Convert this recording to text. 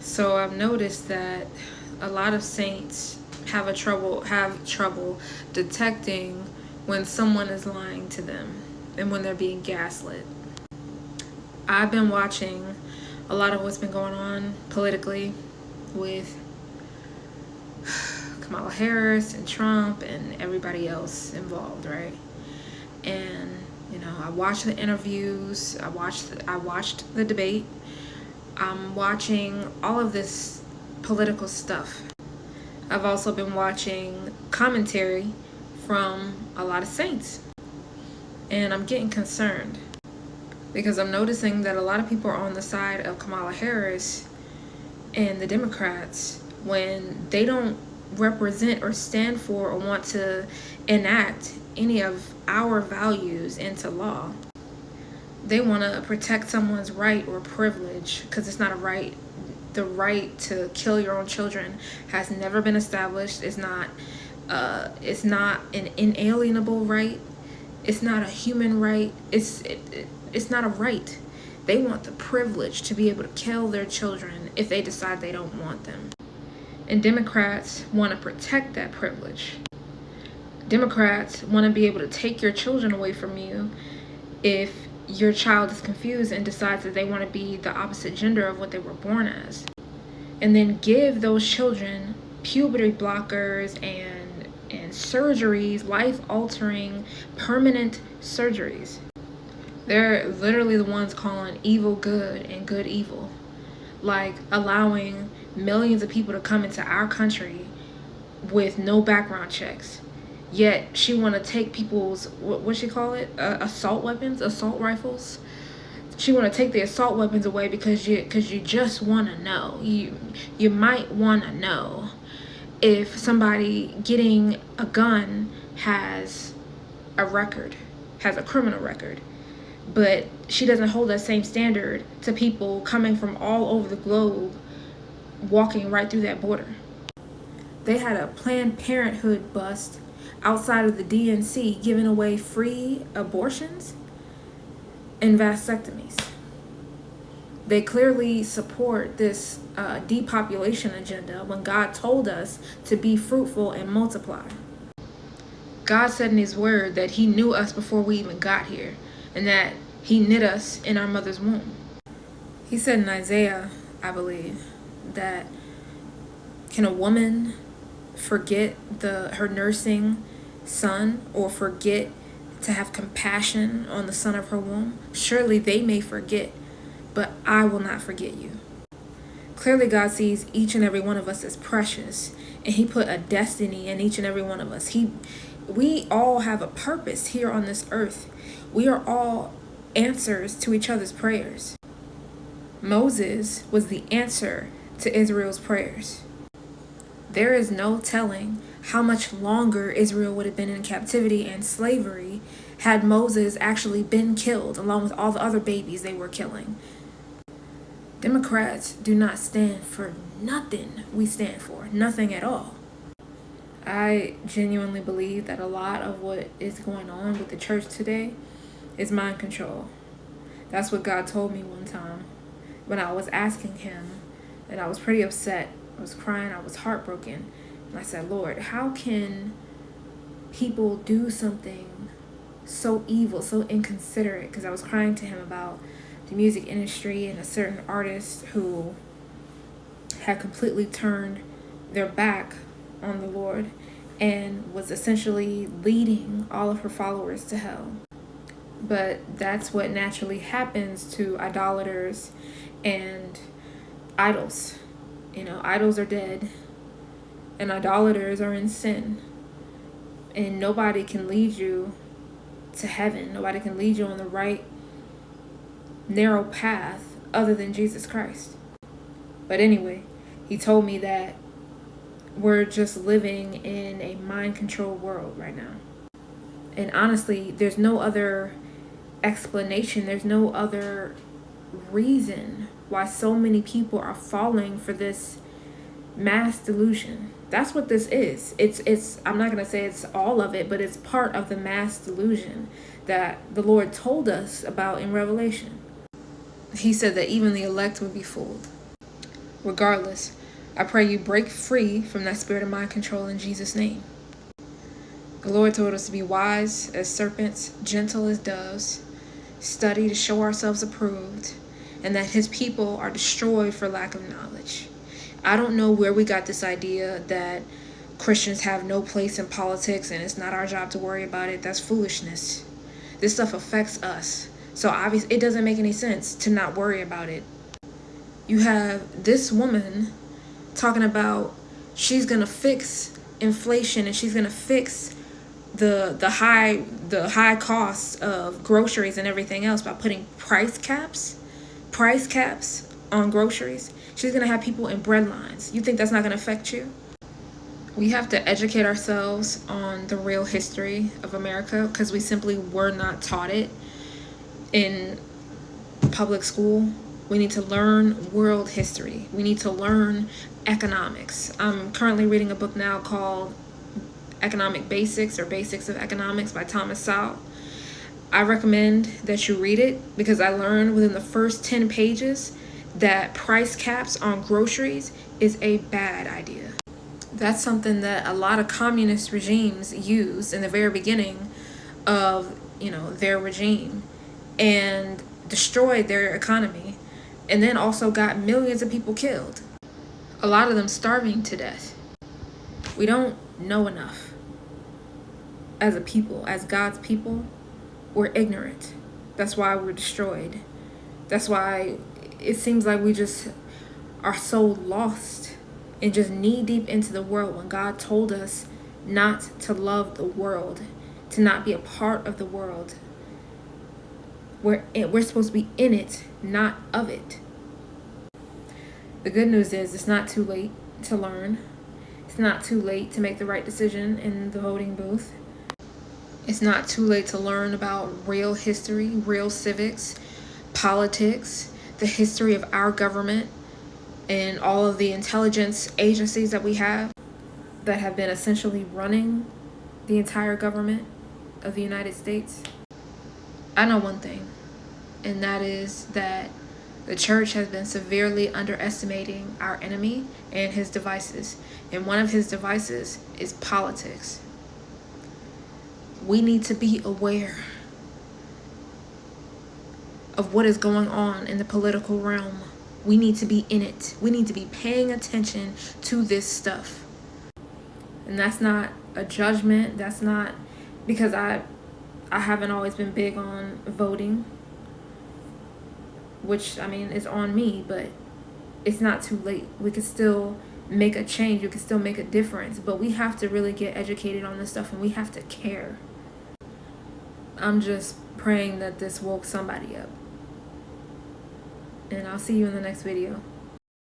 So I've noticed that a lot of saints have trouble detecting when someone is lying to them and when they're being gaslit. I've been watching a lot of what's been going on politically with Kamala Harris and Trump and everybody else involved, right? And I watched the interviews, I watched the debate. I'm watching all of this political stuff. I've also been watching commentary from a lot of saints. And I'm getting concerned because I'm noticing that a lot of people are on the side of Kamala Harris and the Democrats when they don't represent or stand for or want to enact any of our values into law. They want to protect someone's right or privilege because it's not a right. The right to kill your own children has never been established. It's not an inalienable right. It's not a human right. It's not a right. They want the privilege to be able to kill their children if they decide they don't want them. And Democrats want to protect that privilege. Democrats want to be able to take your children away from you if your child is confused and decides that they want to be the opposite gender of what they were born as. And then give those children puberty blockers and surgeries, life-altering, permanent surgeries. They're literally the ones calling evil good and good evil. Like allowing millions of people to come into our country with no background checks. Yet she want to take people's, what she call it? Assault weapons, assault rifles. She want to take the assault weapons away because you just want to know. You might want to know if somebody getting a gun has a record, has a criminal record. But she doesn't hold that same standard to people coming from all over the globe walking right through that border. They had a Planned Parenthood bust outside of the DNC giving away free abortions and vasectomies. They clearly support this depopulation agenda when God told us to be fruitful and multiply. God said in his word that he knew us before we even got here and that he knit us in our mother's womb. He said in Isaiah, I believe, that can a woman forget her nursing son or forget to have compassion on the son of her womb? Surely they may forget, but I will not forget you. Clearly God sees each and every one of us as precious, and he put a destiny in each and every one of us. We all have a purpose here on this earth. We are all answers to each other's prayers. Moses was the answer to Israel's prayers. There is no telling how much longer Israel would have been in captivity and slavery had Moses actually been killed along with all the other babies they were killing. Democrats do not stand for nothing we stand for, nothing at all. I genuinely believe that a lot of what is going on with the church today is mind control. That's what God told me one time when I was asking him, and I was pretty upset. I was crying, I was heartbroken. And I said, Lord, how can people do something so evil, so inconsiderate? Because I was crying to him about the music industry and a certain artist who had completely turned their back on the Lord and was essentially leading all of her followers to hell. But that's what naturally happens to idolaters and idols. Idols are dead and idolaters are in sin. And nobody can lead you to heaven. Nobody can lead you on the right, narrow path other than Jesus Christ. But anyway, he told me that we're just living in a mind control world right now. And honestly, there's no other explanation. There's no other reason why so many people are falling for this mass delusion. That's what this is. It's I'm not going to say it's all of it, but it's part of the mass delusion that the Lord told us about in Revelation. He said that even the elect would be fooled. regardless, I pray you break free from that spirit of mind control in Jesus' name. The Lord told us to be wise as serpents, gentle as doves, study to show ourselves approved, and that his people are destroyed for lack of knowledge. I don't know where we got this idea that Christians have no place in politics and it's not our job to worry about it. That's foolishness. This stuff affects us. So obviously it doesn't make any sense to not worry about it. You have this woman talking about she's going to fix inflation and she's going to fix the high costs of groceries and everything else by putting price caps on groceries. She's going to have people in bread lines. You think that's not going to affect you? We have to educate ourselves on the real history of America because we simply were not taught it in public school. We need to learn world history. We need to learn economics. I'm currently reading a book now called Economic Basics or Basics of Economics by Thomas Sowell. I recommend that you read it because I learned within the first 10 pages that price caps on groceries is a bad idea. That's something that a lot of communist regimes used in the very beginning of, their regime and destroyed their economy and then also got millions of people killed. A lot of them starving to death. We don't know enough. As a people, as God's people, we're ignorant. That's why we're destroyed. That's why it seems like we just are so lost and just knee deep into the world when God told us not to love the world, to not be a part of the world. We're supposed to be in it, not of it. The good news is it's not too late to learn. It's not too late to make the right decision in the voting booth. It's not too late to learn about real history, real civics, politics, the history of our government, and all of the intelligence agencies that we have that have been essentially running the entire government of the United States. I know one thing, and that is that the church has been severely underestimating our enemy and his devices. And one of his devices is politics. We need to be aware of what is going on in the political realm. We need to be in it. We need to be paying attention to this stuff. And that's not a judgment. That's not because I haven't always been big on voting, which is on me, but it's not too late. We could still make a change. We could still make a difference, but we have to really get educated on this stuff and we have to care. I'm just praying that this woke somebody up. And I'll see you in the next video.